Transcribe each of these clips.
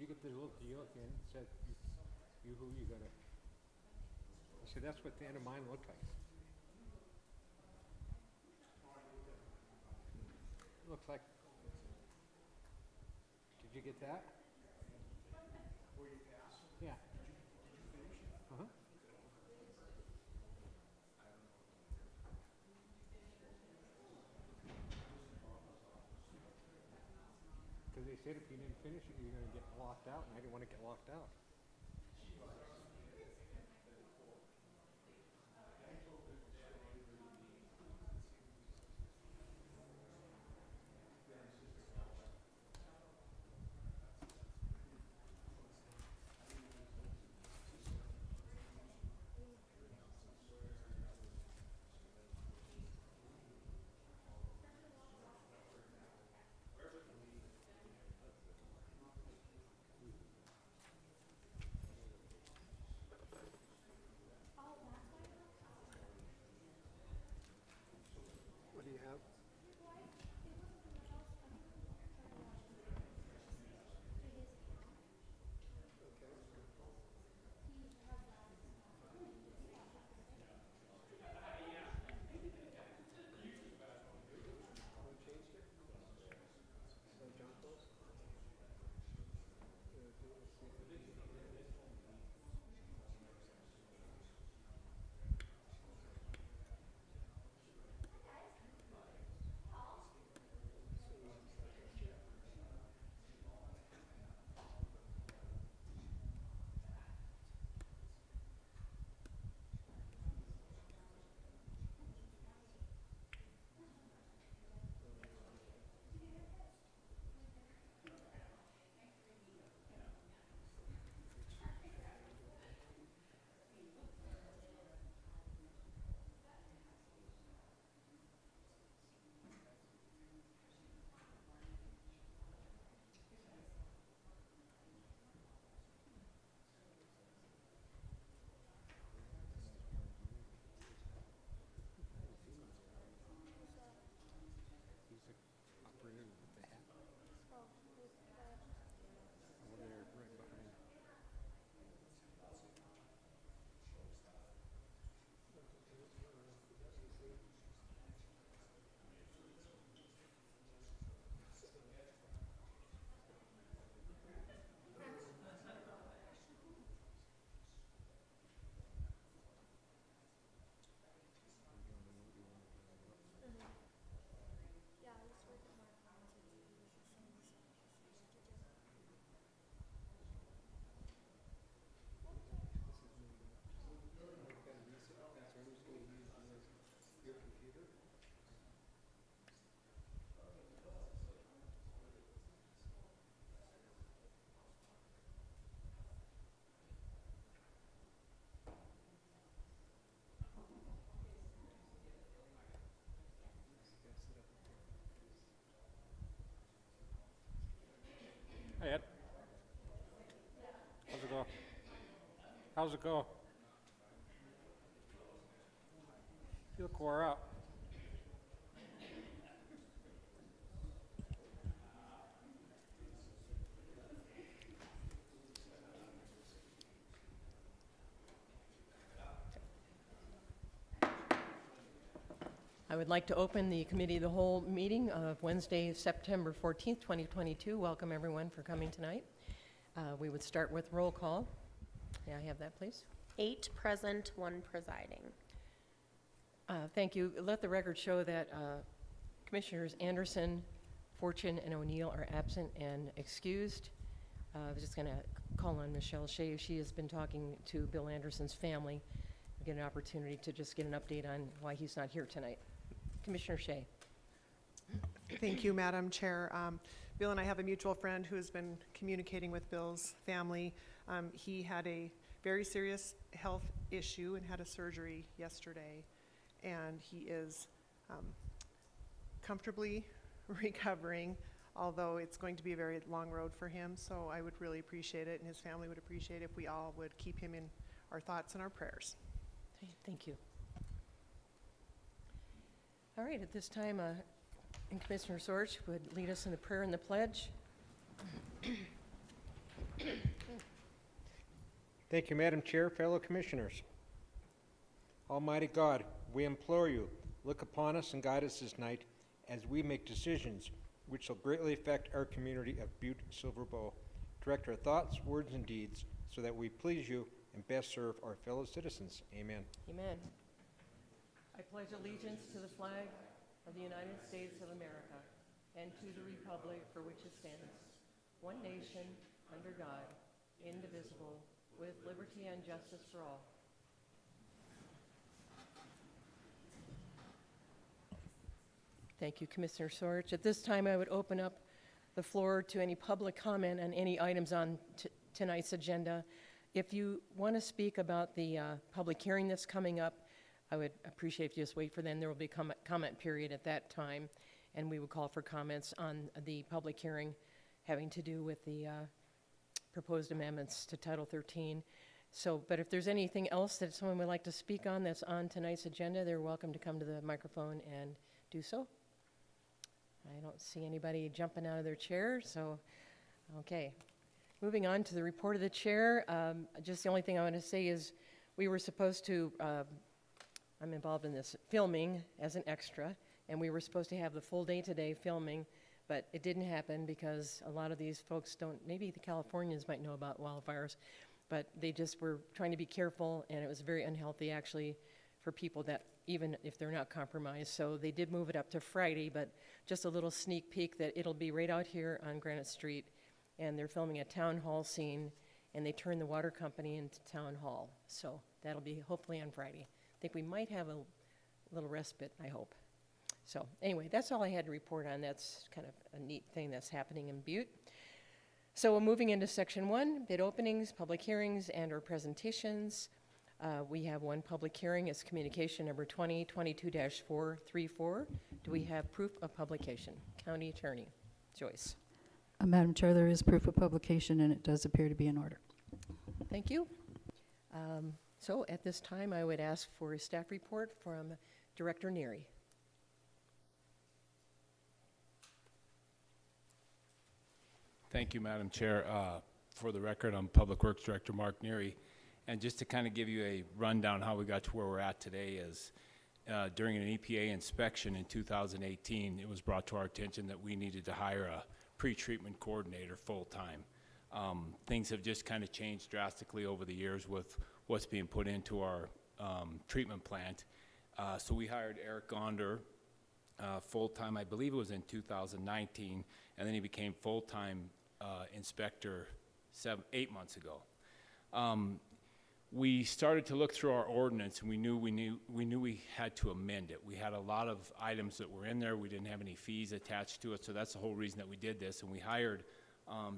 you get the little deal at the end, it said, you who you gotta. I said, that's what the end of mine looked like. Looks like. Did you get that? Yeah. Uh-huh. Because they said if you didn't finish it, you're gonna get locked out, and I didn't want to get locked out. What do you have? He's the operator with the hat. Over there, right behind. Hey Ed, how's it go? How's it go? You look wore out. I would like to open the Committee of the Whole meeting of Wednesday, September 14th, 2022. Welcome everyone for coming tonight. We would start with roll call. May I have that, please? 8 present, 1 presiding. Thank you. Let the record show that Commissioners Anderson, Fortune, and O'Neill are absent and excused. I was just going to call on Michelle Shea. She has been talking to Bill Anderson's family. We get an opportunity to just get an update on why he's not here tonight. Commissioner Shea. Thank you, Madam Chair. Bill and I have a mutual friend who has been communicating with Bill's family. He had a very serious health issue and had a surgery yesterday, and he is comfortably recovering, although it's going to be a very long road for him. So I would really appreciate it, and his family would appreciate it if we all would keep him in our thoughts and our prayers. Okay, thank you. All right, at this time, Commissioner Sorge would lead us in the prayer and the pledge. Thank you, Madam Chair, fellow commissioners. Almighty God, we implore you, look upon us and guide us this night as we make decisions which will greatly affect our community of Butte-Silver. Direct our thoughts, words, and deeds so that we please you and best serve our fellow citizens. Amen. Amen. I pledge allegiance to the flag of the United States of America and to the republic for which it stands, one nation, under God, indivisible, with liberty and justice for all. Thank you, Commissioner Sorge. At this time, I would open up the floor to any public comment on any items on tonight's agenda. If you want to speak about the public hearing that's coming up, I would appreciate if you just wait for then. There will be a comment period at that time, and we would call for comments on the public hearing having to do with the proposed amendments to Title 13. So, but if there's anything else that someone would like to speak on that's on tonight's agenda, they're welcome to come to the microphone and do so. I don't see anybody jumping out of their chair, so, okay. Moving on to the report of the chair, just the only thing I want to say is we were supposed to, I'm involved in this filming as an extra, and we were supposed to have the full day today filming, but it didn't happen because a lot of these folks don't, maybe the Californians might know about wildfires, but they just were trying to be careful, and it was very unhealthy actually for people that, even if they're not compromised. So they did move it up to Friday, but just a little sneak peek that it'll be right out here on Granite Street, and they're filming a town hall scene, and they turned the water company into town hall. So that'll be hopefully on Friday. I think we might have a little respite, I hope. So anyway, that's all I had to report on. That's kind of a neat thing that's happening in Butte. So we're moving into section 1, bid openings, public hearings, and or presentations. We have one public hearing. It's communication number 2022-434. Do we have proof of publication? County Attorney Joyce. Madam Chair, there is proof of publication, and it does appear to be in order. Thank you. So at this time, I would ask for a staff report from Director Neary. Thank you, Madam Chair. For the record, I'm Public Works Director Mark Neary. And just to kind of give you a rundown how we got to where we're at today is during an EPA inspection in 2018, it was brought to our attention that we needed to hire a pre-treatment coordinator full-time. Things have just kind of changed drastically over the years with what's being put into our treatment plant. So we hired Eric Gonder full-time, I believe it was in 2019, and then he became full-time inspector 8 months ago. We started to look through our ordinance, and we knew we had to amend it. We had a lot of items that were in there. We didn't have any fees attached to it, so that's the whole reason that we did this. And we hired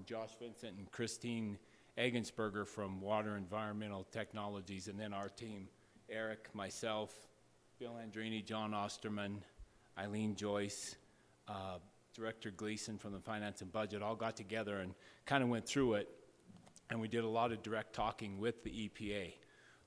Josh Vincent and Christine Egensberger from Water Environmental Technologies, and then our team, Eric, myself, Bill Andrini, John Osterman, Eileen Joyce, Director Gleason from the Finance and Budget, all got together and kind of went through it. And we did a lot of direct talking with the EPA.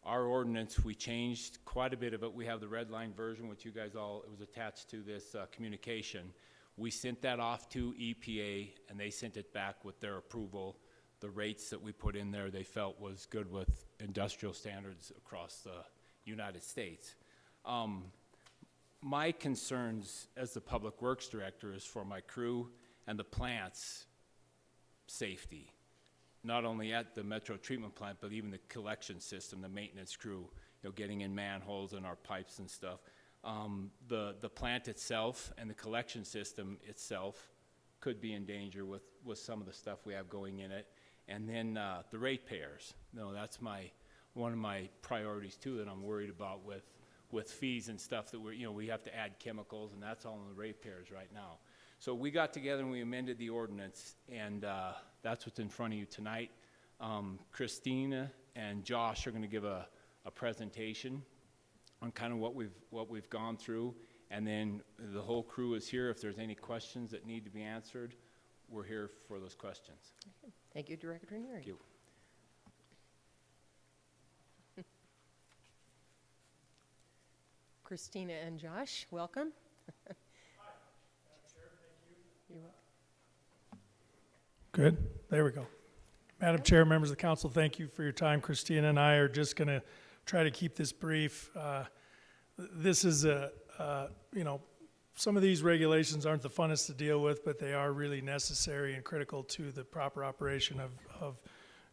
Our ordinance, we changed quite a bit of it. We have the red line version, which you guys all, it was attached to this communication. We sent that off to EPA, and they sent it back with their approval. The rates that we put in there, they felt was good with industrial standards across the United States. My concerns as the Public Works Director is for my crew and the plant's safety. Not only at the Metro Treatment Plant, but even the collection system, the maintenance crew, getting in manholes and our pipes and stuff. The plant itself and the collection system itself could be in danger with some of the stuff we have going in it. And then the ratepayers. That's one of my priorities too that I'm worried about with fees and stuff that we have to add chemicals, and that's all in the ratepayers right now. So we got together and we amended the ordinance, and that's what's in front of you tonight. Christina and Josh are going to give a presentation on kind of what we've gone through, and then the whole crew is here. If there's any questions that need to be answered, we're here for those questions. Okay. Thank you, Director Neary. Thank you. Christina and Josh, welcome. Hi, Madam Chair, thank you. You're welcome. Good, there we go. Madam Chair, members of the council, thank you for your time. Christina and I are just going to try to keep this brief. This is some of these regulations aren't the funnest to deal with, but they are really necessary and critical to the proper operation of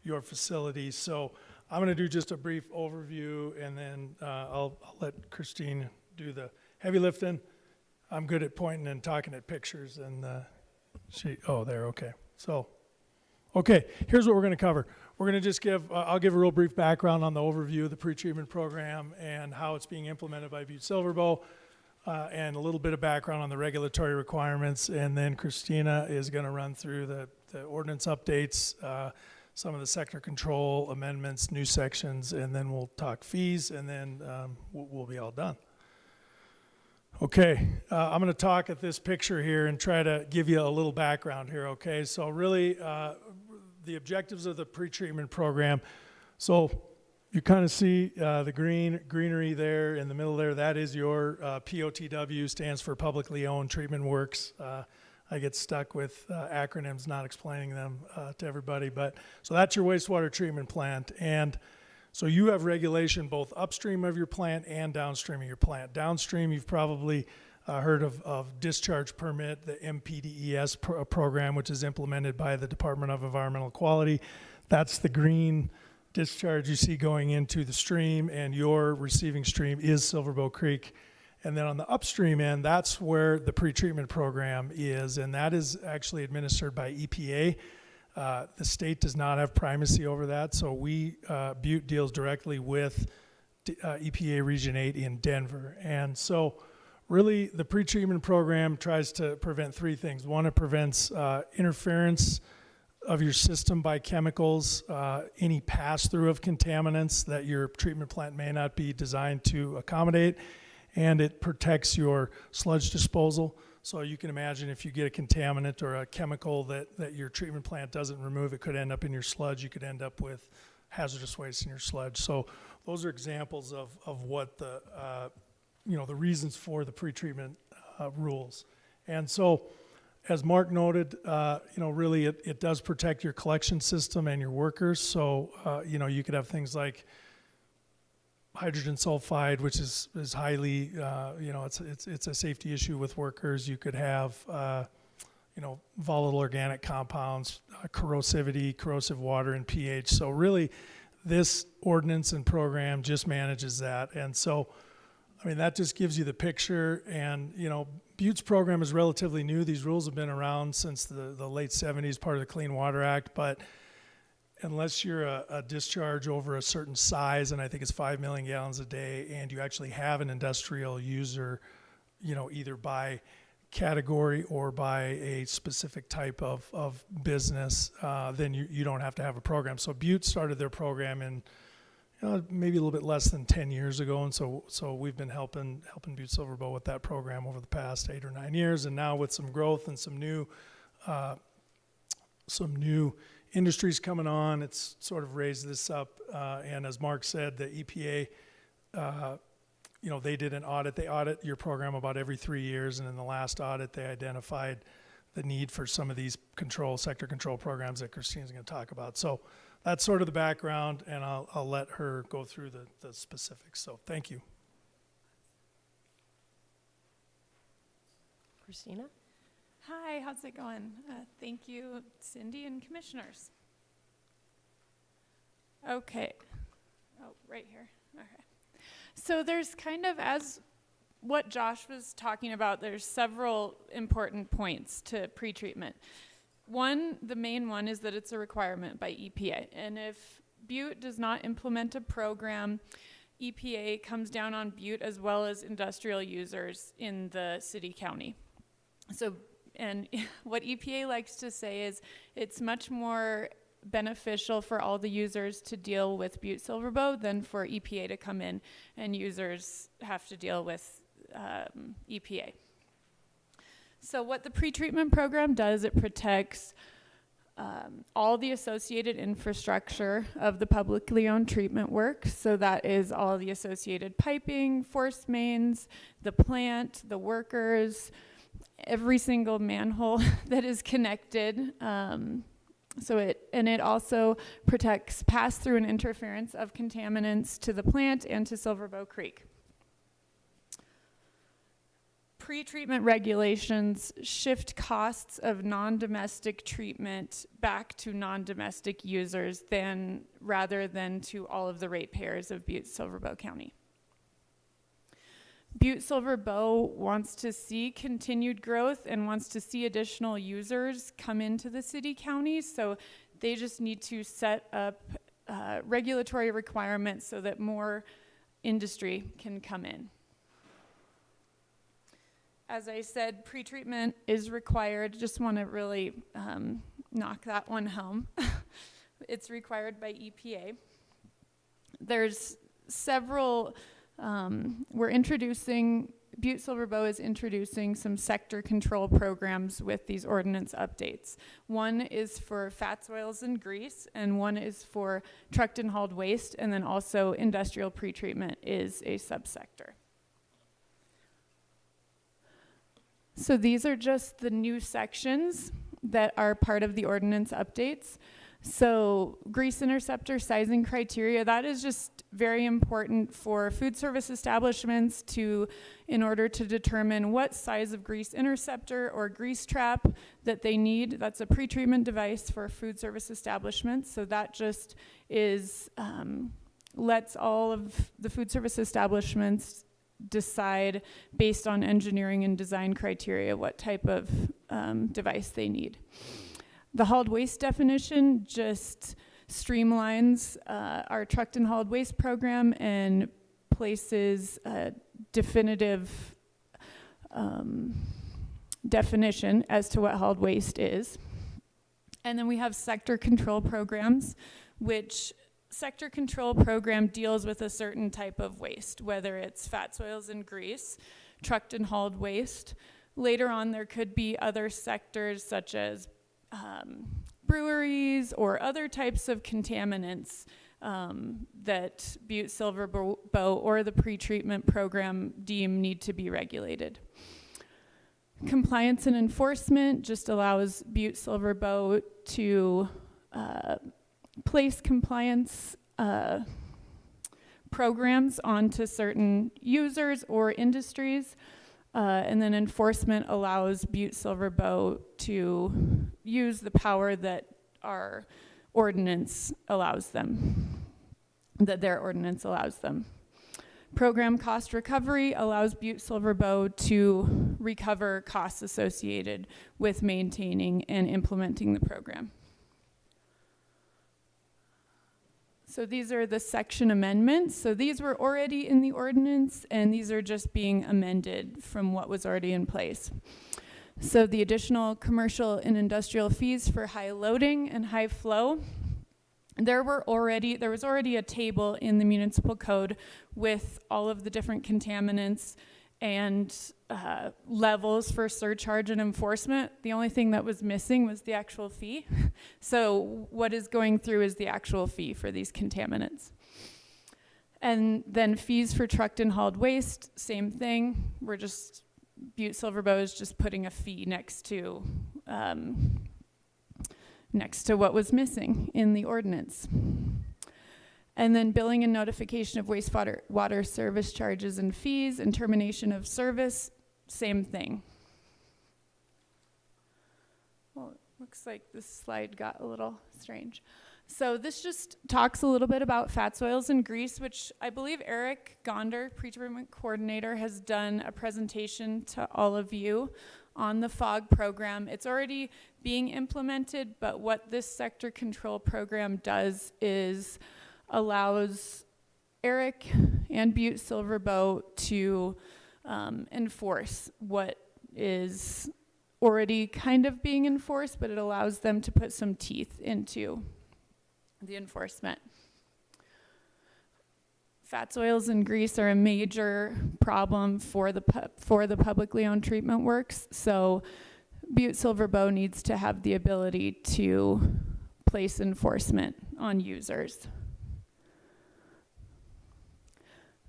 your facility. So I'm going to do just a brief overview, and then I'll let Christine do the heavy lifting. I'm good at pointing and talking at pictures, and okay. So, okay, here's what we're going to cover. We're going to just I'll give a real brief background on the overview of the pretreatment program and how it's being implemented by Butte-Silver, and a little bit of background on the regulatory requirements, and then Christina is going to run through the ordinance updates, some of the sector control amendments, new sections, and then we'll talk fees, and then we'll be all done. Okay, I'm going to talk at this picture here and try to give you a little background here, okay? So really, the objectives of the pretreatment program. So you kind of see the greenery there in the middle there. That is your POTW, stands for Publicly Owned Treatment Works. I get stuck with acronyms, not explaining them to everybody. But so that's your wastewater treatment plant. And so you have regulation both upstream of your plant and downstream of your plant. Downstream, you've probably heard of discharge permit, the MPDES program, which is implemented by the Department of Environmental Quality. That's the green discharge you see going into the stream, and your receiving stream is Silverbow Creek. And then on the upstream end, that's where the pretreatment program is, and that is actually administered by EPA. The state does not have primacy over that, so Butte deals directly with EPA Region 8 in Denver. And so really the pretreatment program tries to prevent three things. One, it prevents interference of your system by chemicals, any pass-through of contaminants that your treatment plant may not be designed to accommodate, and it protects your sludge disposal. So you can imagine if you get a contaminant or a chemical that your treatment plant doesn't remove, it could end up in your sludge. You could end up with hazardous waste in your sludge. So those are examples of what the reasons for the pretreatment rules. And so, as Mark noted, really it does protect your collection system and your workers. So, you could have things like hydrogen sulfide, which is highly, it's a safety issue with workers. You could have, volatile organic compounds, corrosivity, corrosive water, and pH. So really, this ordinance and program just manages that. And so, that just gives you the picture. And, Butte's program is relatively new. These rules have been around since the late 70s, part of the Clean Water Act. But unless you're a discharge over a certain size, and I think it's 5 million gallons a day, and you actually have an industrial user, either by category or by a specific type of business, then you don't have to have a program. So Butte started their program in maybe a little bit less than 10 years ago, and so we've been helping Butte-Silver with that program over the past 8 or 9 years, and now with some growth and some new industries coming on, it's sort of raised this up. And as Mark said, the EPA, they did an audit. They audit your program about every 3 years, and in the last audit, they identified the need for some of these sector control programs that Christine's going to talk about. So that's sort of the background, and I'll let her go through the specifics. So thank you. Christina? Hi, how's it going? Thank you, Cindy and commissioners. Okay. Oh, right here. Okay. So there's kind of, as what Josh was talking about, there's several important points to pretreatment. One, the main one, is that it's a requirement by EPA. And if Butte does not implement a program, EPA comes down on Butte as well as industrial users in the city county. So, and what EPA likes to say is it's much more beneficial for all the users to deal with Butte-Silver than for EPA to come in and users have to deal with EPA. So what the pretreatment program does, it protects all the associated infrastructure of the publicly owned treatment work. So that is all the associated piping, force mains, the plant, the workers, every single manhole that is connected It also protects pass-through and interference of contaminants to the plant and to Silverbow Creek. Pre-treatment regulations shift costs of non-domestic treatment back to non-domestic users rather than to all of the ratepayers of Butte-Silver County. Butte-Silver wants to see continued growth and wants to see additional users come into the city-county, so they just need to set up regulatory requirements so that more industry can come in. As I said, pretreatment is required. Just want to really knock that one home. It's required by EPA. There's several, Butte-Silver is introducing some sector control programs with these ordinance updates. One is for fats, oils, and grease, and one is for trucked and hauled waste, and then also industrial pretreatment is a subsector. So these are just the new sections that are part of the ordinance updates. So grease interceptor sizing criteria, that is just very important for food service establishments in order to determine what size of grease interceptor or grease trap that they need. That's a pretreatment device for food service establishments. So that just lets all of the food service establishments decide based on engineering and design criteria what type of device they need. The hauled waste definition just streamlines our trucked and hauled waste program and places a definitive definition as to what hauled waste is. And then we have sector control programs, which sector control program deals with a certain type of waste, whether it's fats, oils, and grease, trucked and hauled waste. Later on, there could be other sectors such as breweries or other types of contaminants that Butte-Silver or the pretreatment program deem need to be regulated. Compliance and enforcement just allows Butte-Silver to place compliance programs onto certain users or industries, and then enforcement allows Butte-Silver to use the power that our ordinance allows them, that their ordinance allows them. Program cost recovery allows Butte-Silver to recover costs associated with maintaining and implementing the program. So these are the section amendments. So these were already in the ordinance, and these are just being amended from what was already in place. So the additional commercial and industrial fees for high loading and high flow, there was already a table in the municipal code with all of the different contaminants and levels for surcharge and enforcement. The only thing that was missing was the actual fee. So what is going through is the actual fee for these contaminants. And then fees for trucked and hauled waste, same thing. Butte-Silver is just putting a fee next to what was missing in the ordinance. And then billing and notification of water service charges and fees and termination of service, same thing. Well, it looks like this slide got a little strange. So this just talks a little bit about fats, oils, and grease, which I believe Eric Gonder, pretreatment coordinator, has done a presentation to all of you on the FOG program. It's already being implemented, but what this sector control program does is allows Eric and Butte-Silver to enforce what is already kind of being enforced, but it allows them to put some teeth into the enforcement. Fats, oils, and grease are a major problem for the publicly owned treatment works, so Butte-Silver needs to have the ability to place enforcement on users.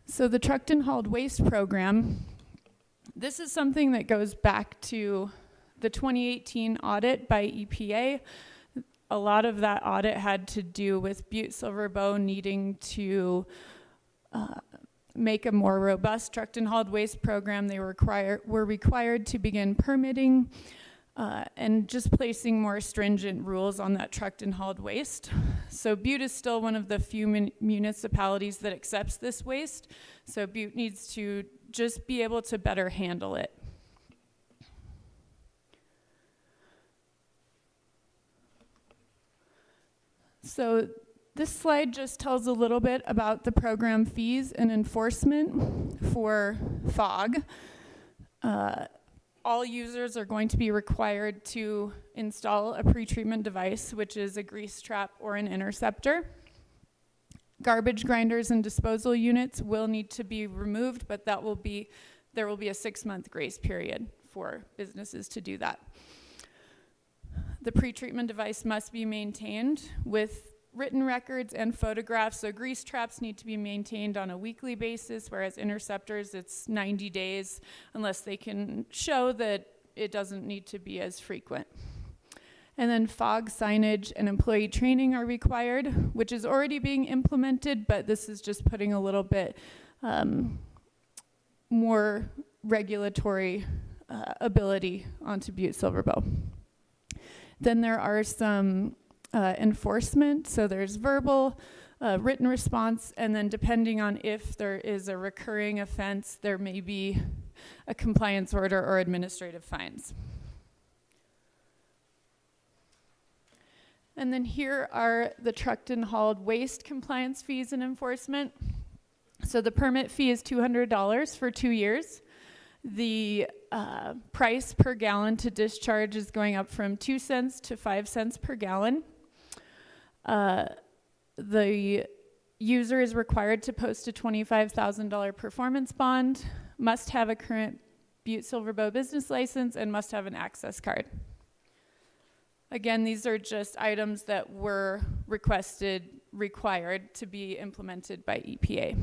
So the trucked and hauled waste program, this is something that goes back to the 2018 audit by EPA. a lot of that audit had to do with Butte-Silver Bow needing to make a more robust trucked and hauled waste program. They were required to begin permitting and just placing more stringent rules on that trucked and hauled waste. So Butte is still one of the few municipalities that accepts this waste. So Butte needs to just be able to better handle it. So this slide just tells a little bit about the program fees and enforcement for FOG. All users are going to be required to install a pretreatment device, which is a grease trap or an interceptor. Garbage grinders and disposal units will need to be removed, but there will be a 6-month grace period for businesses to do that. The pretreatment device must be maintained with written records and photographs. So grease traps need to be maintained on a weekly basis, whereas interceptors, it's 90 days, unless they can show that it doesn't need to be as frequent. And then FOG signage and employee training are required, which is already being implemented, but this is just putting a little bit more regulatory ability onto Butte-Silver Bow. Then there are some enforcement, so there's verbal, written response, and then depending on if there is a recurring offense, there may be a compliance order or administrative fines. And then here are the trucked and hauled waste compliance fees and enforcement. So the permit fee is $200 for 2 years. The price per gallon to discharge is going up from 2 cents to 5 cents per gallon. The user is required to post a $25,000 performance bond, must have a current Butte-Silver Bow business license, and must have an access card. Again, these are just items that were required to be implemented by EPA.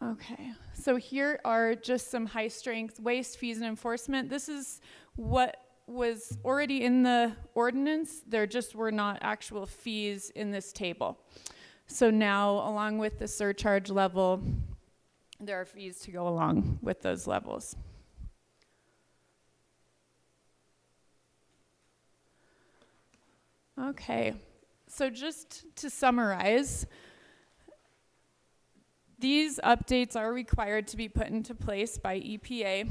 Okay, so here are just some high-strength waste fees and enforcement. This is what was already in the ordinance. There just were not actual fees in this table. So now, along with the surcharge level, there are fees to go along with those levels. Okay, so just to summarize, these updates are required to be put into place by EPA.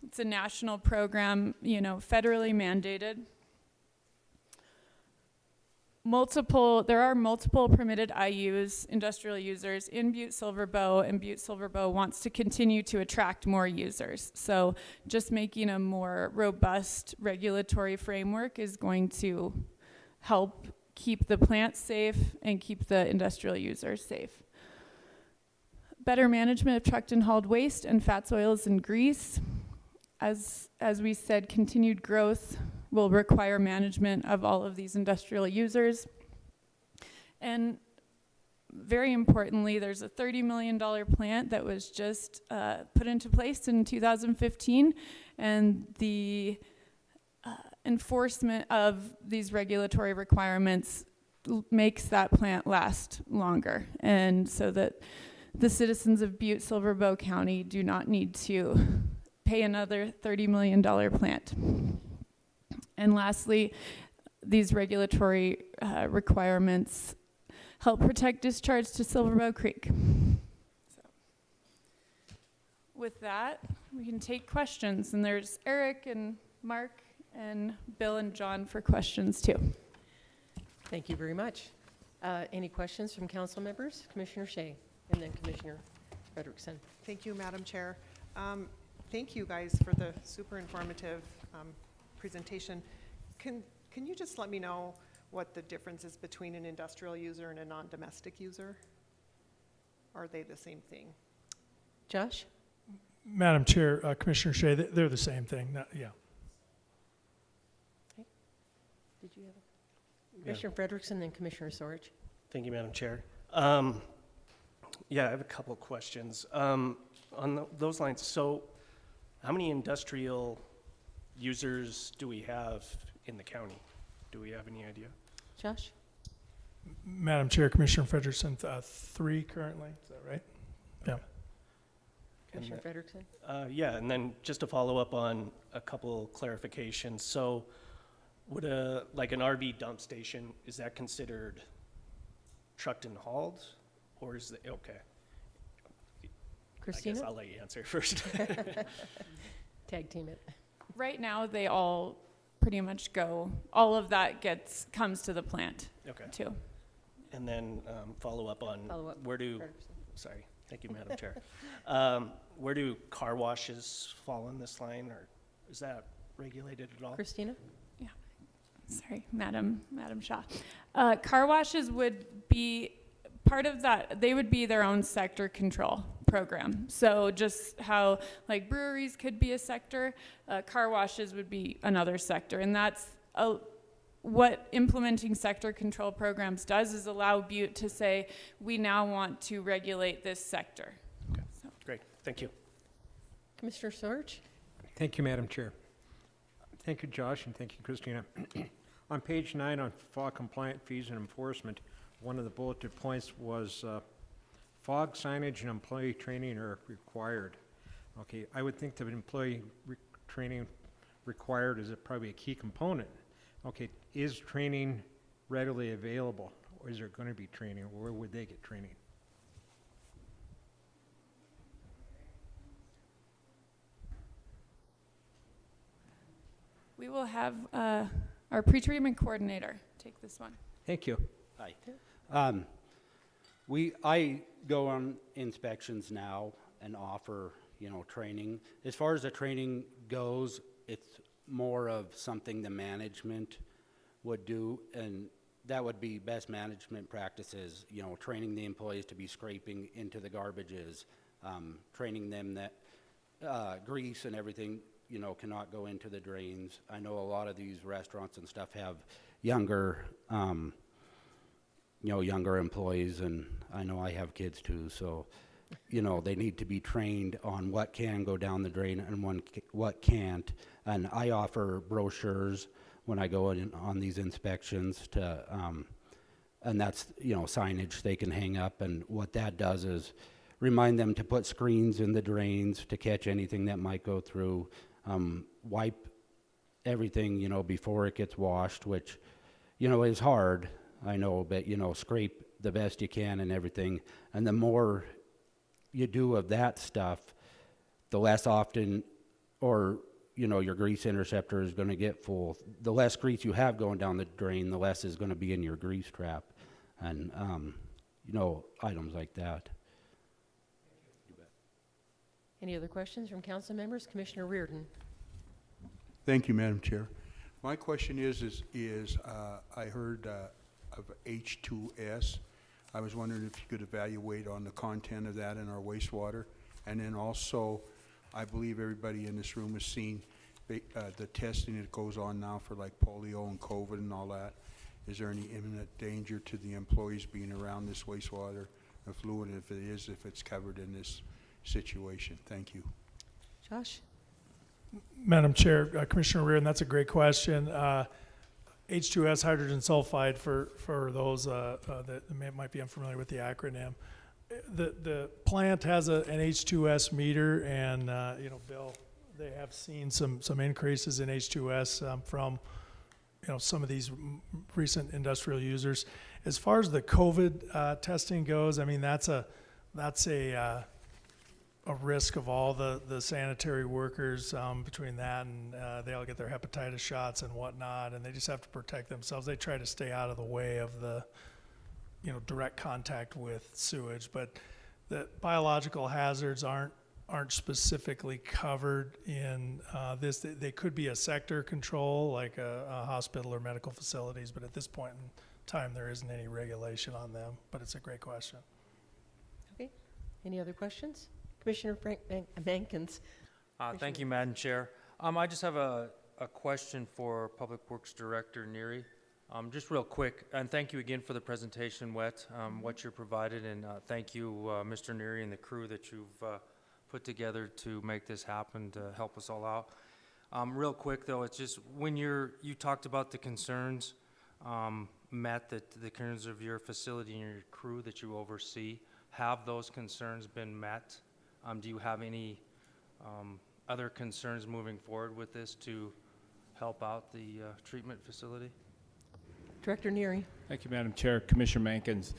It's a national program, federally mandated. There are multiple permitted IUs, industrial users, in Butte-Silver Bow, and Butte-Silver Bow wants to continue to attract more users. So just making a more robust regulatory framework is going to help keep the plants safe and keep the industrial users safe. Better management of trucked and hauled waste and fats, oils, and grease. As we said, continued growth will require management of all of these industrial users. And very importantly, there's a $30 million plant that was just put into place in 2015, and the enforcement of these regulatory requirements makes that plant last longer, and so that the citizens of Butte-Silver Bow County do not need to pay another $30 million plant. And lastly, these regulatory requirements help protect discharge to Silver Bow Creek. So, with that, we can take questions, and there's Eric and Mark and Bill and John for questions too. Thank you very much. Any questions from council members? Commissioner Shea, and then Commissioner Frederickson. Thank you, Madam Chair. Thank you guys for the super informative presentation. Can you just let me know what the difference is between an industrial user and a non-domestic user? Are they the same thing? Josh? Madam Chair, Commissioner Shea, they're the same thing. Yeah. Did you have Commissioner Frederickson, then Commissioner Sorge? Thank you, Madam Chair. Yeah, I have a couple of questions. On those lines, so how many industrial users do we have in the county? Do we have any idea? Josh? Madam Chair, Commissioner Frederickson, 3 currently, is that right? Yeah. Commissioner Frederickson? Yeah, and then just to follow up on a couple clarifications. So would like an RV dump station, is that considered trucked and hauled? Or is it, okay, I Christina? guess I'll let you answer first. Tag team it. Right now, they all pretty much go, all of that comes to the plant Okay, too. and then follow up on Follow up. where do, Frederickson. sorry, thank you, Madam Chair. Where do car washes fall in this line, or is that regulated at all? Christina? Sorry, Madam Shaw. Car washes would be part of that. They would be their own sector control program. So just how like breweries could be a sector, car washes would be another sector. And that's what implementing sector control programs does, is allow Butte to say, we now want to regulate this sector. Okay. So. Great, thank you. Commissioner Sorge? Thank you, Madam Chair. Thank you, Josh, and thank you, Christina. On page 9 on fog compliant fees and enforcement, one of the bulleted points was fog signage and employee training are required. Okay, I would think that employee training required is probably a key component. Okay, is training readily available, or is there going to be training, or where would they get training? We will have our pretreatment coordinator take this one. Thank you. Hi. I go on inspections now and offer, training. As far as the training goes, it's more of something the management would do, and that would be best management practices, training the employees to be scraping into the garbages, training them that grease and everything, cannot go into the drains. I know a lot of these restaurants and stuff have younger employees, and I know I have kids too, so, they need to be trained on what can go down the drain and what can't. And I offer brochures when I go in on these inspections to, and that's, signage they can hang up, and what that does is remind them to put screens in the drains to catch anything that might go through, wipe everything, before it gets washed, which, is hard, I know, but, scrape the best you can and everything. And the more you do of that stuff, the less often, or, your grease interceptor is going to get full. The less grease you have going down the drain, the less is going to be in your grease trap. And, items like that. Any other questions from council members? Commissioner Reardon? Thank you, Madam Chair. My question is I heard of H2S. I was wondering if you could evaluate on the content of that in our wastewater. And then also, I believe everybody in this room has seen the testing that goes on now for like polio and COVID and all that. Is there any imminent danger to the employees being around this wastewater fluid? If it is, if it's covered in this situation? Thank you. Josh? Madam Chair, Commissioner Reardon, that's a great question. H2S, hydrogen sulfide, for those that might be unfamiliar with the acronym. The plant has an H2S meter, and Bill, they have seen some increases in H2S from some of these recent industrial users. As far as the COVID testing goes, I mean that's a risk of all the sanitary workers between that and they all get their hepatitis shots and whatnot, and they just have to protect themselves. They try to stay out of the way of the direct contact with sewage, but the biological hazards aren't specifically covered in this. They could be a sector control like a hospital or medical facilities, but at this point in time there isn't any regulation on them, but it's a great question. Okay. Any other questions? Commissioner Mankins. Thank you, Madam Chair. I just have a question for Public Works Director Neary. Just real quick, and thank you again for the presentation, what you provided, and thank you, Mr. Neary, and the crew that you've put together to make this happen, to help us all out. Real quick though, it's just when you talked about the concerns, Matt, that the concerns of your facility and your crew that you oversee, have those concerns been met? Do you have any other concerns moving forward with this to help out the treatment facility? Director Neary. Thank you, Madam Chair. Commissioner Mankins,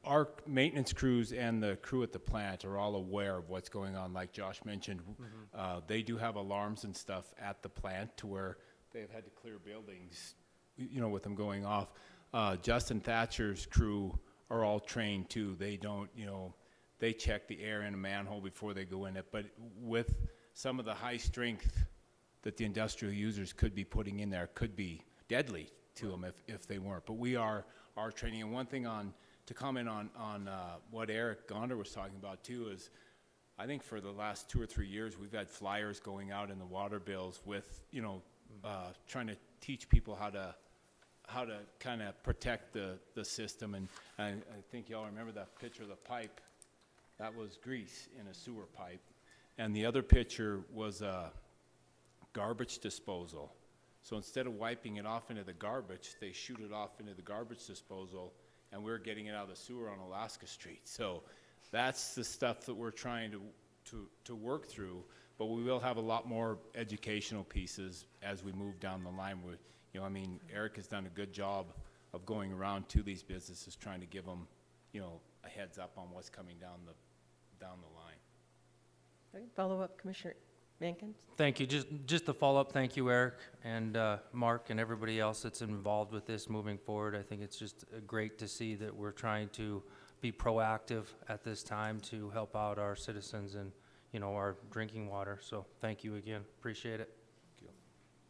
our maintenance crews and the crew at the plant are all aware of what's going on. Like Josh mentioned, they do have alarms and stuff at the plant to where they've had to clear buildings, with them going off. Justin Thatcher's crew are all trained too. They don't, they check the air in a manhole before they go in it. But with some of the high strength that the industrial users could be putting in there, could be deadly to them if they weren't. But we are training. And one thing to comment on what Eric Gonder was talking about too is, I think for the last 2 or 3 years we've had flyers going out in the water bills with trying to teach people how to kind of protect the system. And I think y'all remember that picture of the pipe. That was grease in a sewer pipe. And the other picture was garbage disposal. So instead of wiping it off into the garbage, they shoot it off into the garbage disposal, and we're getting it out of the sewer on Alaska Street. So that's the stuff that we're trying to work through, but we will have a lot more educational pieces as we move down the line. Eric has done a good job of going around to these businesses, trying to give them, a heads up on what's coming down the line. Follow up, Commissioner Mankins. Thank you. Just to follow up, thank you, Eric and Mark and everybody else that's involved with this moving forward. I think it's just great to see that we're trying to be proactive at this time to help out our citizens and, our drinking water. So thank you again. Appreciate it.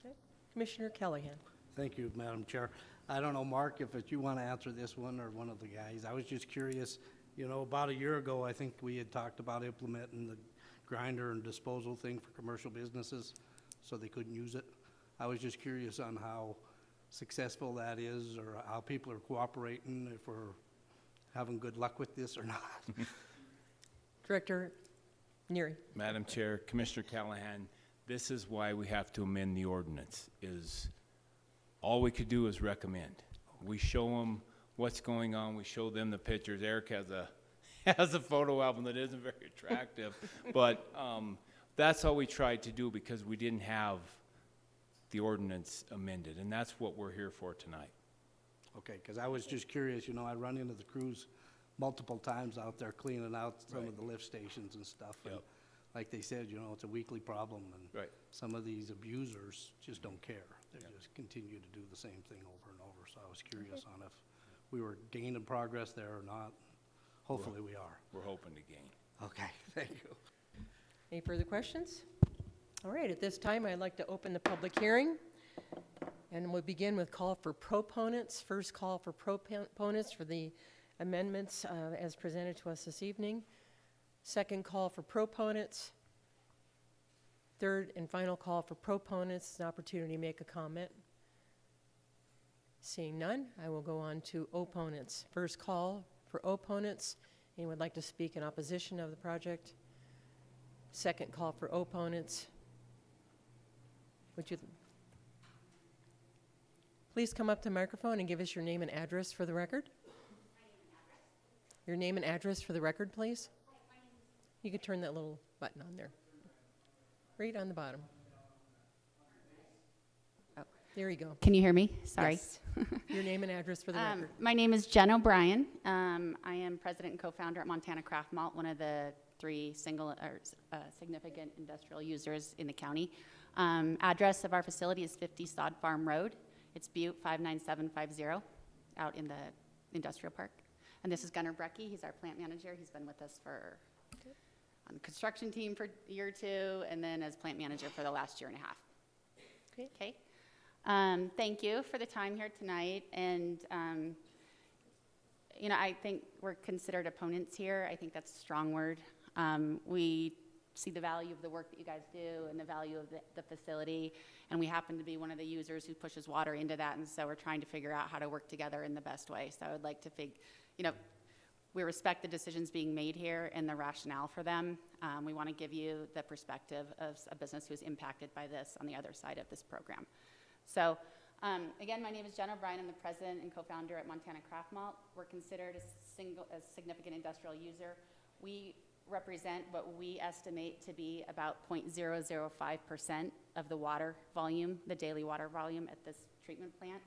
Okay. Commissioner Callahan. Thank you, Madam Chair. I don't know, Mark, if you want to answer this one or one of the guys. I was just curious, about a year ago, I think we had talked about implementing the grinder and disposal thing for commercial businesses so they couldn't use it. I was just curious on how successful that is, or how people are cooperating, if we're having good luck with this or not. Director Neary. Madam Chair, Commissioner Callahan, this is why we have to amend the ordinance. All we could do is recommend. We show them what's going on. We show them the pictures. Eric has a photo album that isn't very attractive, but that's all we tried to do because we didn't have the ordinance amended, and that's what we're here for tonight. Okay, because I was just curious, I run into the crews multiple times out there cleaning out some of the lift stations and stuff. And Yep. like they said, it's a weekly problem, and Right. some of these abusers just don't care. They just continue to do the same thing over and over. So I was curious on if we were gaining progress there or not. Hopefully we are. We're hoping to gain. Okay, thank you. Any further questions? All right, at this time, I'd like to open the public hearing. And we'll begin with call for proponents. First call for proponents for the amendments as presented to us this evening. Second call for proponents. Third and final call for proponents, an opportunity to make a comment. Seeing none, I will go on to opponents. First call for opponents. Anyone would like to speak in opposition of the project? Second call for opponents. Would you please come up to the microphone and give us your name and address for the record? Your name and address for the record, please. You can turn that little button on there. Right on the bottom. Oh, there you go. Can you hear me? Sorry. Yes. Your name and address for the record. My name is Jen O'Brien. I am president and co-founder at Montana Craft Malt, one of the 3 significant industrial users in the county. Address of our facility is 50 Sod Farm Road. It's Butte 59750 out in the industrial park. And this is Gunnar Brecky. He's our plant manager. He's been with us on the construction team for a year or 2, and then as plant manager for the last year and a half. Okay. Thank you for the time here tonight. And, I think we're considered opponents here. I think that's a strong word. We see the value of the work that you guys do and the value of the facility, and we happen to be one of the users who pushes water into that, and so we're trying to figure out how to work together in the best way. So I would like to we respect the decisions being made here and the rationale for them. We want to give you the perspective of a business who is impacted by this on the other side of this program. So again, my name is Jen O'Brien. I'm the president and co-founder at Montana Craft Malt. We're considered a significant industrial user. We represent what we estimate to be about 0.005% of the water volume, the daily water volume at this treatment plant.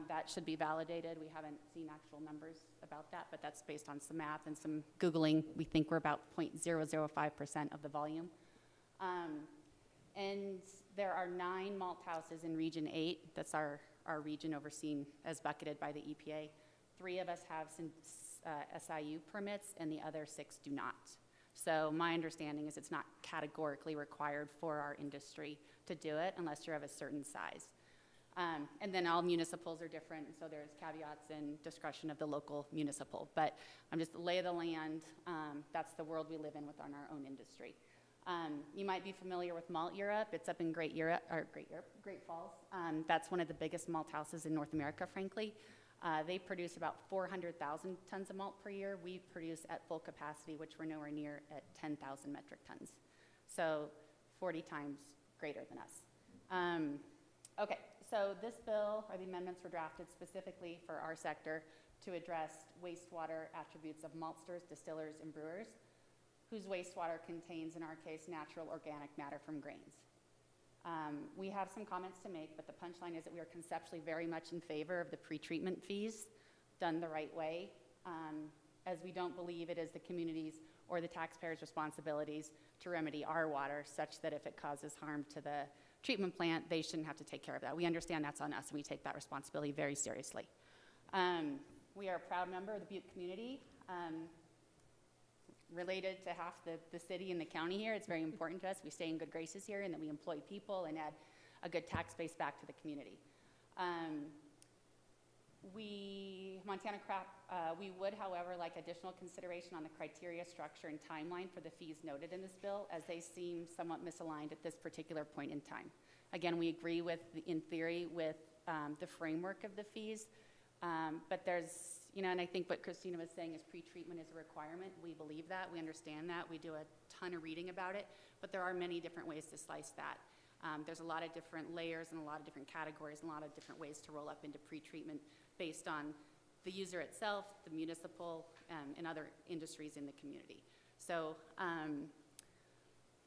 That should be validated. We haven't seen actual numbers about that, but that's based on some math and some Googling. We think we're about 0.005% of the volume. And there are 9 malt houses in Region 8. That's our region overseen as bucketed by the EPA. 3 of us have some SIU permits, and the other 6 do not. So my understanding is it's not categorically required for our industry to do it unless you're of a certain size. And then all municipals are different, so there's caveats and discretion of the local municipal. But I'm just the lay of the land. That's the world we live in within our own industry. You might be familiar with Malt Europe. It's up in Great Falls. That's one of the biggest malt houses in North America, frankly. They produce about 400,000 tons of malt per year. We produce at full capacity, which we're nowhere near, at 10,000 metric tons. So 40 times greater than us. Okay, so this bill, or the amendments, were drafted specifically for our sector to address wastewater attributes of maltsters, distillers, and brewers, whose wastewater contains, in our case, natural organic matter from grains. We have some comments to make, but the punchline is that we are conceptually very much in favor of the pretreatment fees done the right way, as we don't believe it is the community's or the taxpayers' responsibilities to remedy our water, such that if it causes harm to the treatment plant, they shouldn't have to take care of that. We understand that's on us, and we take that responsibility very seriously. We are a proud member of the Butte community. Related to half the city and the county here, it's very important to us. We stay in good graces here, and that we employ people and add a good tax base back to the community. Montana Craft, we would, however, like additional consideration on the criteria, structure, and timeline for the fees noted in this bill, as they seem somewhat misaligned at this particular point in time. Again, we agree with, in theory, with the framework of the fees, but there's, and I think what Christina was saying is pretreatment is a requirement. We believe that, we understand that, we do a ton of reading about it, but there are many different ways to slice that. There's a lot of different layers and a lot of different categories and a lot of different ways to roll up into pretreatment based on the user itself, the municipal, and other industries in the community. So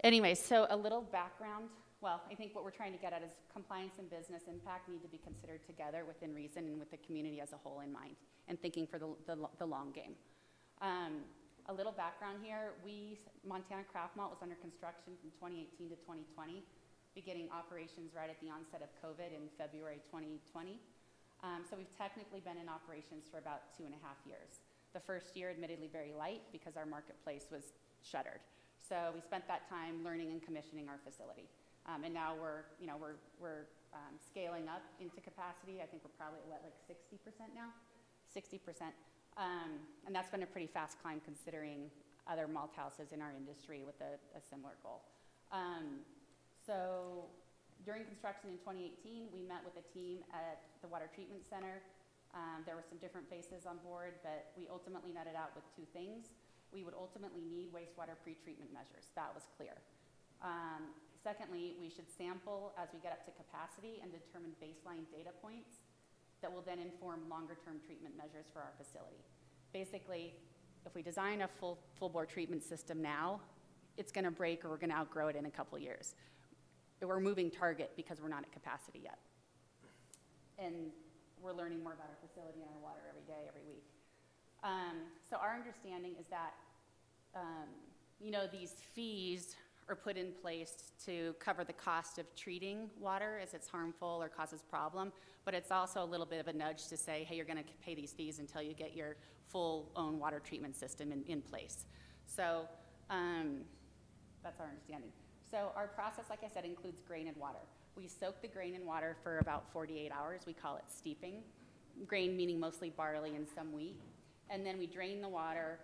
anyway, so a little background. Well, I think what we're trying to get at is compliance and business impact need to be considered together within reason and with the community as a whole in mind, and thinking for the long game. A little background here, Montana Craft Malt was under construction from 2018 to 2020, beginning operations right at the onset of COVID in February 2020. So we've technically been in operations for about 2.5 years. The first year, admittedly, very light because our marketplace was shuttered. So we spent that time learning and commissioning our facility. And now we're scaling up into capacity. I think we're probably at, what, like 60% now? 60%. And that's been a pretty fast climb considering other malt houses in our industry with a similar goal. So during construction in 2018, we met with a team at the Water Treatment Center. There were some different faces on board, but we ultimately netted out with 2 things. We would ultimately need wastewater pretreatment measures. That was clear. Secondly, we should sample as we get up to capacity and determine baseline data points that will then inform longer-term treatment measures for our facility. Basically, if we design a full-bore treatment system now, it's going to break or we're going to outgrow it in a couple years. We're moving target because we're not at capacity yet. And we're learning more about our facility and our water every day, every week. So our understanding is that, these fees are put in place to cover the cost of treating water as it's harmful or causes problem, but it's also a little bit of a nudge to say, hey, you're going to pay these fees until you get your full own water treatment system in place. So that's our understanding. So our process, like I said, includes grain and water. We soak the grain in water for about 48 hours. We call it steeping. Grain meaning mostly barley and some wheat. And then we drain the water,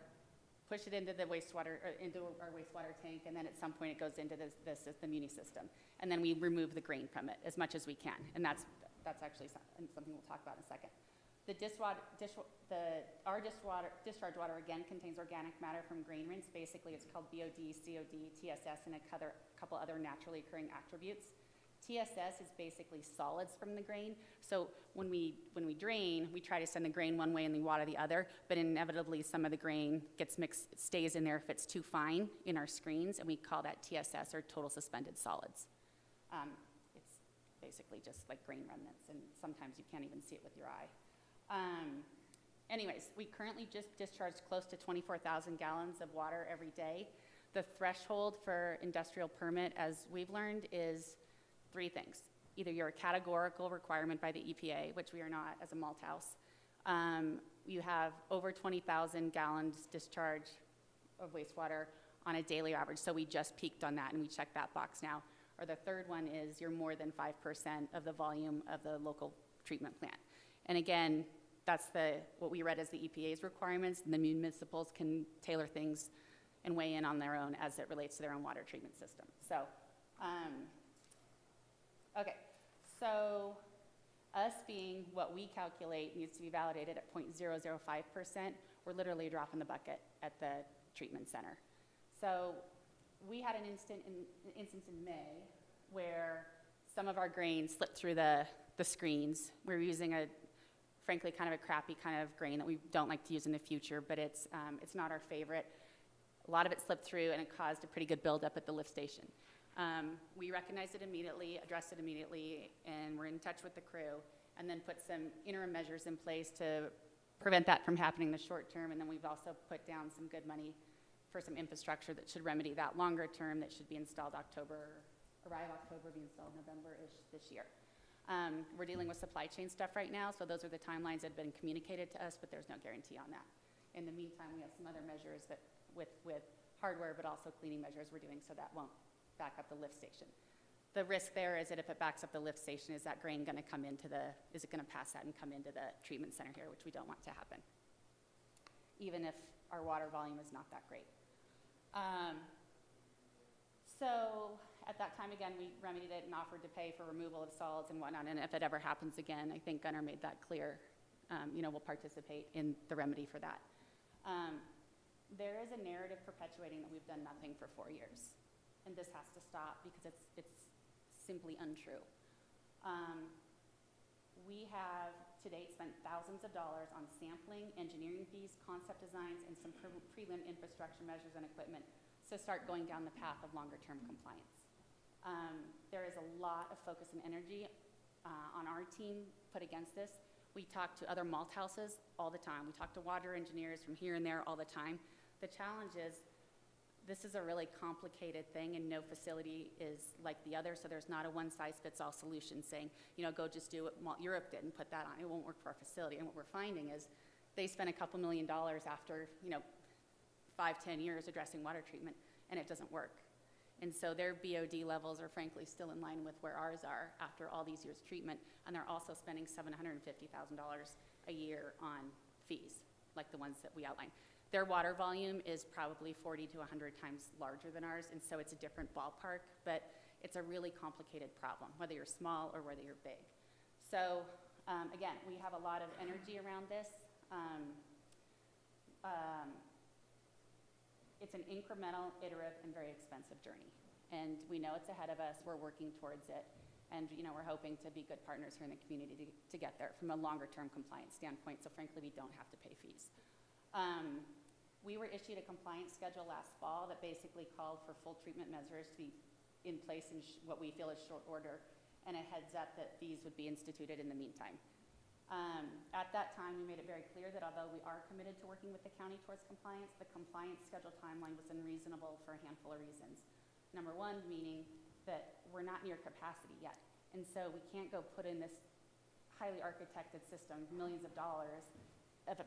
push it into the wastewater, into our wastewater tank, and then at some point it goes into the muni system. And then we remove the grain from it as much as we can. And that's actually something we'll talk about in a second. Our discharge water again contains organic matter from grain rinse. Basically, it's called BOD, COD, TSS, and a couple other naturally occurring attributes. TSS is basically solids from the grain. So when we drain, we try to send the grain one way and the water the other, but inevitably some of the grain gets mixed, stays in there if it's too fine in our screens, and we call that TSS, or total suspended solids. It's basically just like grain remnants, and sometimes you can't even see it with your eye. Anyways, we currently just discharge close to 24,000 gallons of water every day. The threshold for industrial permit, as we've learned, is 3 things. Either you're a categorical requirement by the EPA, which we are not as a malt house. You have over 20,000 gallons discharge of wastewater on a daily average, so we just peaked on that and we checked that box now. Or the third one is you're more than 5% of the volume of the local treatment plant. And again, that's what we read as the EPA's requirements, and the municipals can tailor things and weigh in on their own as it relates to their own water treatment system. So, okay, so us being what we calculate needs to be validated at 0.005%, we're literally a drop in the bucket at the treatment center. So we had an instance in May where some of our grain slipped through the screens. We were using frankly, kind of a crappy kind of grain that we don't like to use in the future, but it's not our favorite. A lot of it slipped through, and it caused a pretty good buildup at the lift station. We recognized it immediately, addressed it immediately, and we're in touch with the crew, and then put some interim measures in place to prevent that from happening in the short term. And then we've also put down some good money for some infrastructure that should remedy that longer term, that should be installed arrive October, be installed November-ish this year. We're dealing with supply chain stuff right now, so those are the timelines that have been communicated to us, but there's no guarantee on that. In the meantime, we have some other measures that with hardware, but also cleaning measures we're doing so that won't back up the lift station. The risk there is that if it backs up the lift station, is that grain going to come into is it going to pass that and come into the treatment center here, which we don't want to happen, even if our water volume is not that great. So at that time, again, we remedied it and offered to pay for removal of solids and whatnot, and if it ever happens again, I think Gunnar made that clear, we'll participate in the remedy for that. There is a narrative perpetuating that we've done nothing for 4 years, and this has to stop because it's simply untrue. We have to date spent thousands of dollars on sampling, engineering fees, concept designs, and some prelim infrastructure measures and equipment to start going down the path of longer-term compliance. There is a lot of focus and energy on our team put against this. We talk to other malt houses all the time. We talk to water engineers from here and there all the time. The challenge is this is a really complicated thing, and no facility is like the other, so there's not a one-size-fits-all solution saying, go just do what Malt Europe did and put that on. It won't work for our facility. And what we're finding is they spent a couple $1 million after 5-10 years addressing water treatment, and it doesn't work. And so their BOD levels are frankly still in line with where ours are after all these years treatment, and they're also spending $750,000 a year on fees, like the ones that we outlined. Their water volume is probably 40 to 100 times larger than ours, and so it's a different ballpark, but it's a really complicated problem, whether you're small or whether you're big. So again, we have a lot of energy around this. It's an incremental, iterative, and very expensive journey. And we know it's ahead of us. We're working towards it. And we're hoping to be good partners here in the community to get there from a longer-term compliance standpoint. So frankly, we don't have to pay fees. We were issued a compliance schedule last fall that basically called for full treatment measures to be in place in what we feel is short order, and a heads up that fees would be instituted in the meantime. At that time, we made it very clear that although we are committed to working with the county towards compliance, the compliance schedule timeline was unreasonable for a handful of reasons. Number one, meaning that we're not near capacity yet. And so we can't go put in this highly architected system, millions of dollars,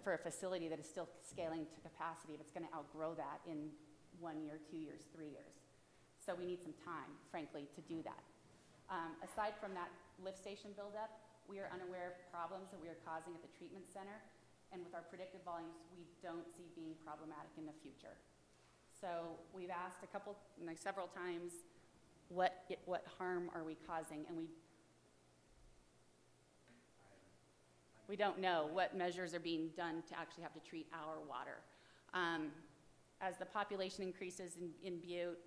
for a facility that is still scaling to capacity if it's going to outgrow that in 1 year, 2 years, 3 years. So we need some time, frankly, to do that. Aside from that lift station buildup, we are unaware of problems that we are causing at the treatment center, and with our predicted volumes, we don't see being problematic in the future. So we've asked several times, what harm are we causing? And We don't know what measures are being done to actually have to treat our water. As the population increases in Butte,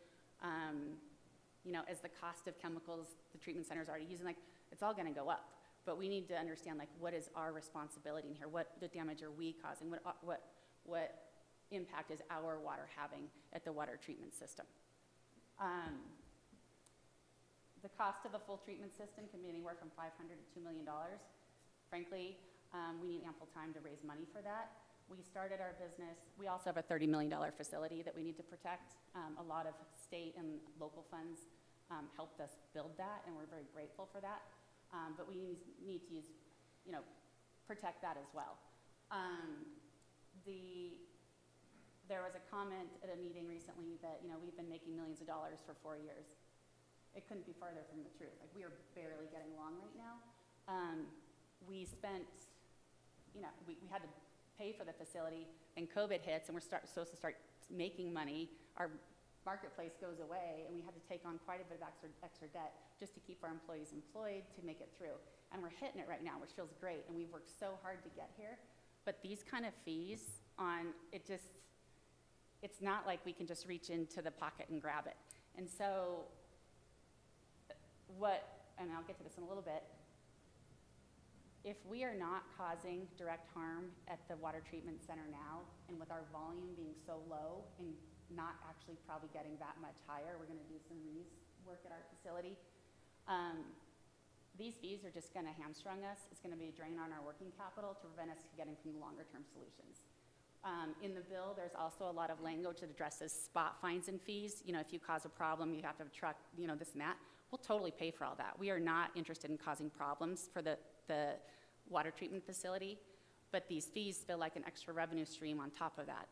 you know, as the cost of chemicals the treatment center is already using, like, it's all gonna go up. But we need to understand, like, what is our responsibility in here? What the damage are we causing? What impact is our water having at the water treatment system? The cost of a full treatment system can be anywhere from $500 to $2 million. Frankly, we need ample time to raise money for that. We started our business, we also have a $30 million facility that we need to protect. A lot of state and local funds helped us build that, and we're very grateful for that. But we need to use, you know, protect that as well. There was a comment at a meeting recently that, you know, we've been making millions of dollars for 4 years. It couldn't be farther from the truth. Like, we are barely getting along right now. We spent, you know, we had to pay for the facility, and COVID hits, and we're supposed to start making money. Our marketplace goes away, and we had to take on quite a bit of extra debt just to keep our employees employed to make it through. And we're hitting it right now, which feels great, and we've worked so hard to get here. But these kind of fees on, it's not like we can just reach into the pocket and grab it. And so and I'll get to this in a little bit, if we are not causing direct harm at the water treatment center now, and with our volume being so low and not actually probably getting that much higher, we're gonna do some work at our facility. These fees are just gonna hamstring us. It's gonna be a drain on our working capital to prevent us from getting from the longer term solutions. In the bill, there's also a lot of language that addresses spot fines and fees. You know, if you cause a problem, you have to have a truck, you know, this and that. We'll totally pay for all that. We are not interested in causing problems for the water treatment facility, but these fees feel like an extra revenue stream on top of that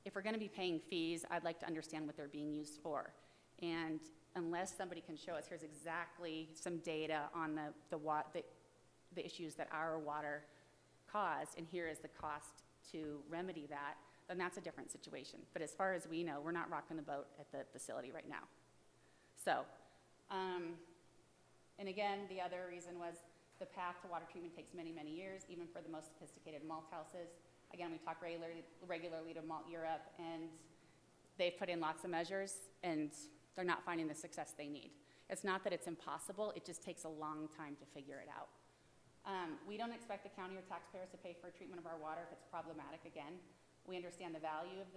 if we're gonna be paying fees, I'd like to understand what they're being used for. And unless somebody can show us, here's exactly some data on the issues that our water caused, and here is the cost to remedy that, then that's a different situation. But as far as we know, we're not rocking the boat at the facility right now. So, and again, the other reason was the path to water treatment takes many, many years, even for the most sophisticated malt houses. Again, we talk regularly to Malt Europe, and they've put in lots of measures, and they're not finding the success they need. It's not that it's impossible, it just takes a long time to figure it out. We don't expect the county or taxpayers to pay for treatment of our water if it's problematic again. We understand the value of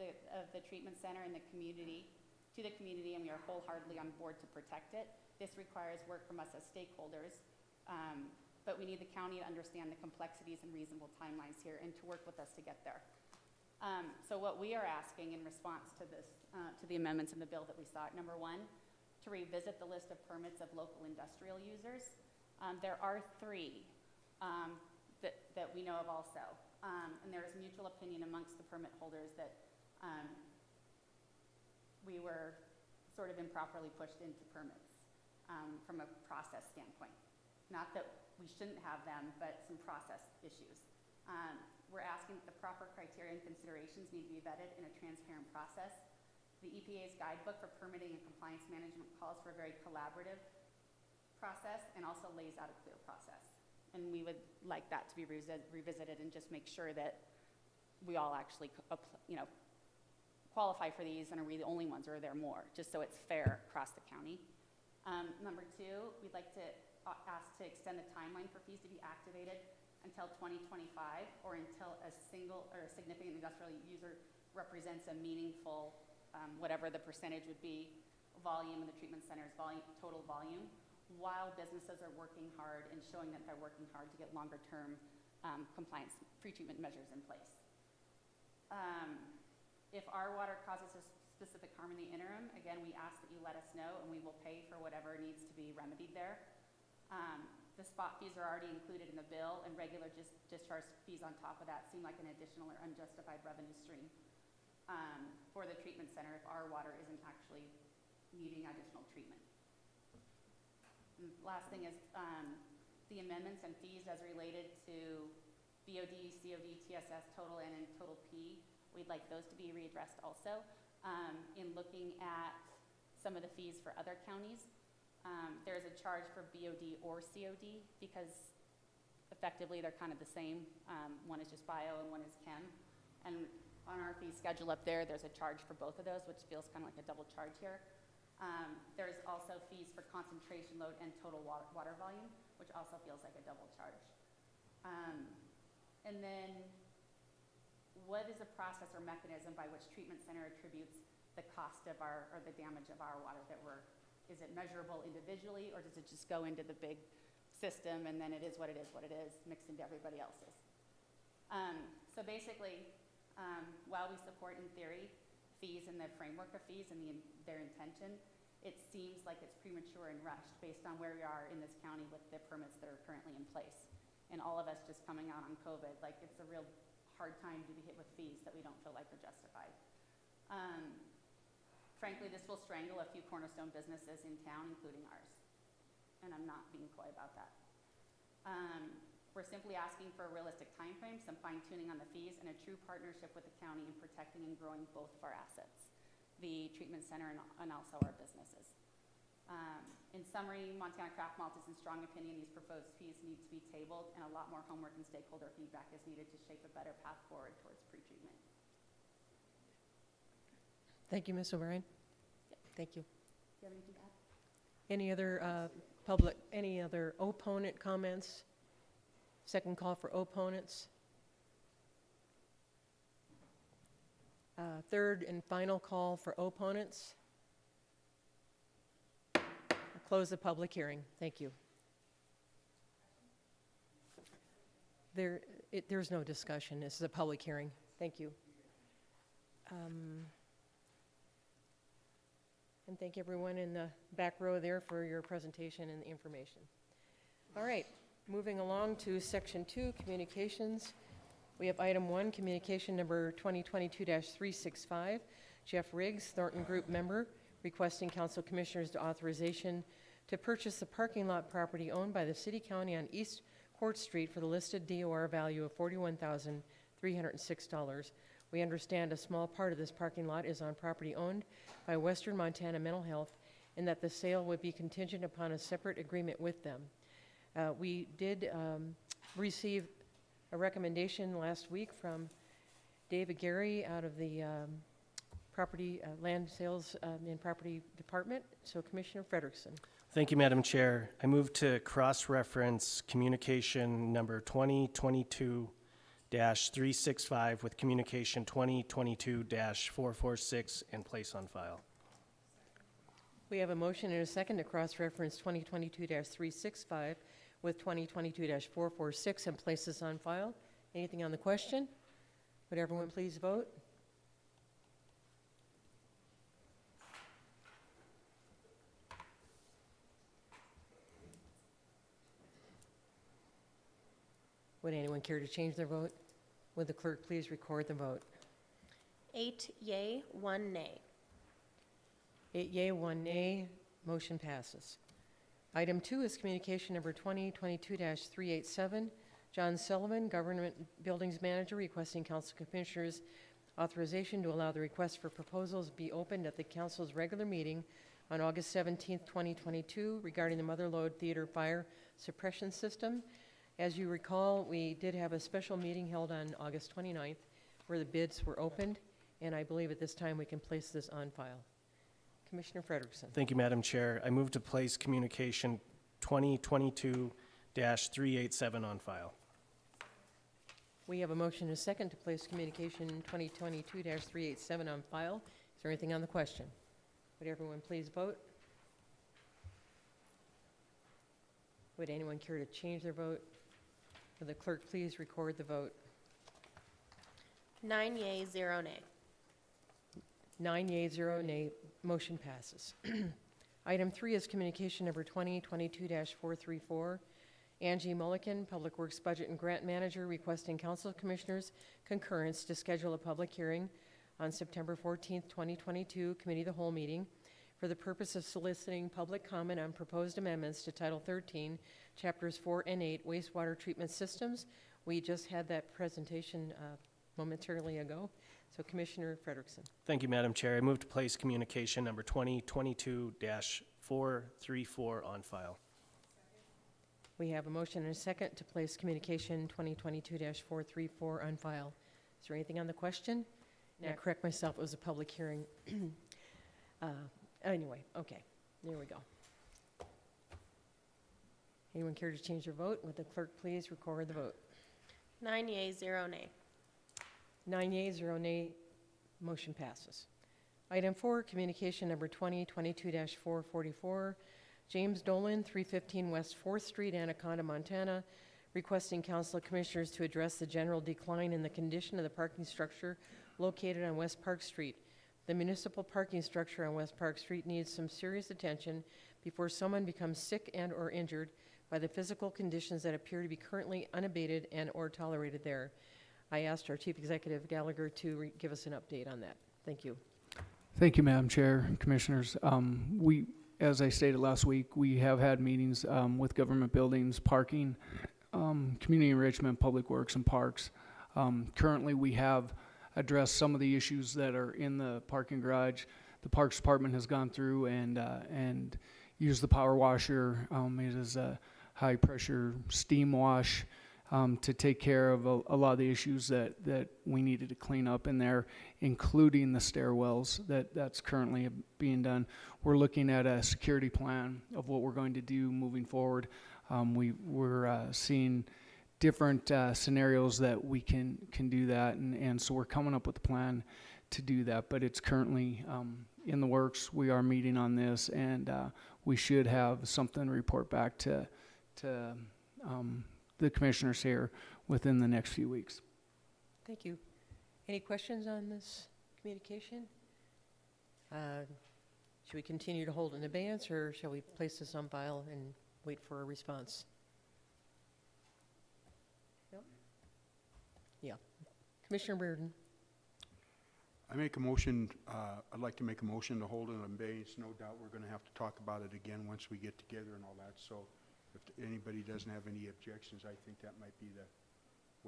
the treatment center and the community, and we are wholeheartedly on board to protect it. This requires work from us as stakeholders, but we need the county to understand the complexities and reasonable timelines here and to work with us to get there. So what we are asking in response to this, to the amendments in the bill that we saw, number one, to revisit the list of permits of local industrial users. There are 3 that we know of also. And there is mutual opinion amongst the permit holders that we were sort of improperly pushed into permits from a process standpoint. Not that we shouldn't have them, but some process issues. We're asking that the proper criteria and considerations need to be vetted in a transparent process. The EPA's guidebook for permitting and compliance management calls for a very collaborative process and also lays out a clear process. And we would like that to be revisited and just make sure that we all actually, you know, qualify for these, and are we the only ones, or are there more, just so it's fair across the county. Number 2, we'd like to ask to extend the timeline for fees to be activated until 2025, or until a single or a significant industrial user represents a meaningful, whatever the percentage would be, volume in the treatment center's total volume, while businesses are working hard and showing that they're working hard to get longer term compliance pre-treatment measures in place. If our water causes a specific harm in the interim, again, we ask that you let us know, and we will pay for whatever needs to be remedied there. The spot fees are already included in the bill, and regular discharge fees on top of that seem like an additional or unjustified revenue stream for the treatment center if our water isn't actually needing additional treatment. And last thing is the amendments and fees as related to BOD, COD, TSS, Total N, and Total P. We'd like those to be readdressed also in looking at some of the fees for other counties. There's a charge for BOD or COD because effectively they're kind of the same. One is just bio and one is chem. And on our fee schedule up there, there's a charge for both of those, which feels kind of like a double charge here. There's also fees for concentration load and total water volume, which also feels like a double charge. And then what is the process or mechanism by which treatment center attributes the cost of our, or the damage of our water that we're, is it measurable individually, or does it just go into the big system and then it is what it is, mixed into everybody else's? So basically, while we support in theory fees and the framework of fees and their intention, it seems like it's premature and rushed based on where we are in this county with the permits that are currently in place. And all of us just coming out on COVID, like it's a real hard time to be hit with fees that we don't feel like are justified. Frankly, this will strangle a few cornerstone businesses in town, including ours. And I'm not being coy about that. We're simply asking for a realistic time frame, some fine tuning on the fees, and a true partnership with the county in protecting and growing both of our assets, the treatment center and also our businesses. In summary, Montana Craft Malt is in strong opinion these proposed fees need to be tabled, and a lot more homework and stakeholder feedback is needed to shape a better path forward towards pre-treatment. Thank you, Ms. O'Brien. Thank you. Do you have anything to add? Any other any other opponent comments? Second call for opponents. Third and final call for opponents. I'll close the public hearing. Thank you. There's no discussion. This is a public hearing. Thank you. And thank everyone in the back row there for your presentation and the information. All right, moving along to Section 2, Communications. We have Item 1, Communication Number 2022-365. Jeff Riggs, Thornton Group member, requesting Council Commissioners to authorization to purchase the parking lot property owned by the City County on East Court Street for the listed DOR value of $41,306. We understand a small part of this parking lot is on property owned by Western Montana Mental Health, and that the sale would be contingent upon a separate agreement with them. We did receive a recommendation last week from David Gary out of the property land sales and property department. So Commissioner Frederickson. Thank you, Madam Chair. I move to cross-reference communication number 2022-365 with communication 2022-446 and place on file. We have a motion and a second to cross-reference 2022-365 with 2022-446 and place this on file. Anything on the question? Would everyone please vote? Would anyone care to change their vote? Would the clerk please record the vote? 8 yea, 1 nay. 8 yea, 1 nay, motion passes. Item 2 is communication number 2022-387. John Sullivan, Government Buildings Manager, requesting Council Commissioners authorization to allow the request for proposals be opened at the Council's regular meeting on August 17th, 2022 regarding the Mother Lode Theater Fire Suppression System. As you recall, we did have a special meeting held on August 29th where the bids were opened, and I believe at this time we can place this on file. Commissioner Frederickson. Thank you, Madam Chair. I move to place communication 2022-387 on file. We have a motion and a second to place communication 2022-387 on file. Is there anything on the question? Would everyone please vote? Would anyone care to change their vote? Would the clerk please record the vote? 9 yea, 0 nay. 9 yea, 0 nay, motion passes. Item 3 is communication number 2022-434. Angie Mulliken, Public Works Budget and Grant Manager, requesting Council Commissioners' concurrence to schedule a public hearing on September 14th, 2022, Committee of the Whole meeting, for the purpose of soliciting public comment on proposed amendments to Title 13, Chapters 4 and 8, wastewater treatment systems. We just had that presentation momentarily ago. So Commissioner Frederickson. Thank you, Madam Chair. I move to place communication number 2022-435 434 on file. We have a motion and a second to place communication 2022-434 on file. Is there anything on the question? Now, correct myself, it was a public hearing. Anyway, okay, there we go. Anyone care to change their vote? Would the clerk please record the vote? 9 yea, 0 nay. 9 yeas, 0 nay, motion passes. Item 4, communication number 2022-444, James Dolan, 315 West 4th Street, Anaconda, Montana, requesting council commissioners to address the general decline in the condition of the parking structure located on West Park Street. The municipal parking structure on West Park Street needs some serious attention before someone becomes sick and or injured by the physical conditions that appear to be currently unabated and or tolerated there. I asked our Chief Executive Gallagher to give us an update on that. Thank you. Thank you, Madam Chair, Commissioners. As I stated last week, we have had meetings with government buildings, parking, community enrichment, public works, and parks. Currently, we have addressed some of the issues that are in the parking garage. The Parks Department has gone through and used the power washer. It is a high-pressure steam wash to take care of a lot of the issues that we needed to clean up in there, including the stairwells that's currently being done. We're looking at a security plan of what we're going to do moving forward. We're seeing different scenarios that we can do that, and so we're coming up with a plan to do that, but it's currently in the works. We are meeting on this, and we should have something to report back to the commissioners here within the next few weeks. Thank you. Any questions on this communication? Should we continue to hold in abeyance, or shall we place this on file and wait for a response? No? Yeah. Commissioner Reardon. I'd like to make a motion to hold it in abeyance. No doubt we're going to have to talk about it again once we get together and all that. So if anybody doesn't have any objections, I think that might be the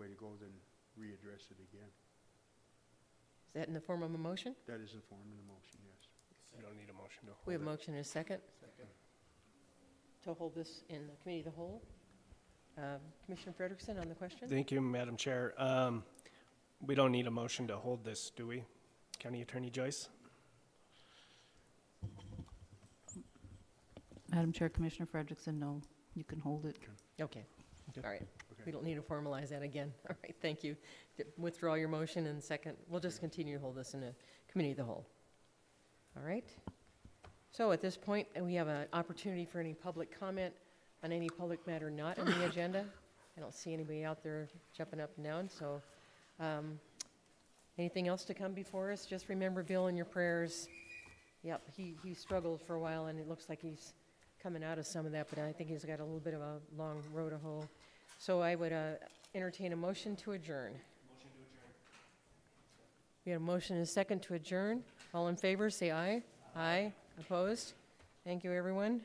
way to go, then readdress it again. Is that in the form of a motion? That is in form of the motion, yes. You don't need a motion to hold We have a it. motion and a second. To hold this in the committee of the whole. Commissioner Frederickson on the question? Thank you, Madam Chair. We don't need a motion to hold this, do we? County Attorney Joyce? Madam Chair, Commissioner Frederickson, no, you can hold it. Okay. All right. We don't need to formalize that again. All right, thank you. Withdraw your motion and second. We'll just continue to hold this in a committee of the whole. All right. So at this point, we have an opportunity for any public comment on any public matter not on the agenda. I don't see anybody out there jumping up and down, so anything else to come before us? Just remember Bill in your prayers. Yep, he struggled for a while, and it looks like he's coming out of some of that, but I think he's got a little bit of a long road to hoe. So I would entertain a motion to adjourn. Motion to adjourn. We have a motion and a second to adjourn. All in favor, say aye. Aye. Opposed? Thank you, everyone.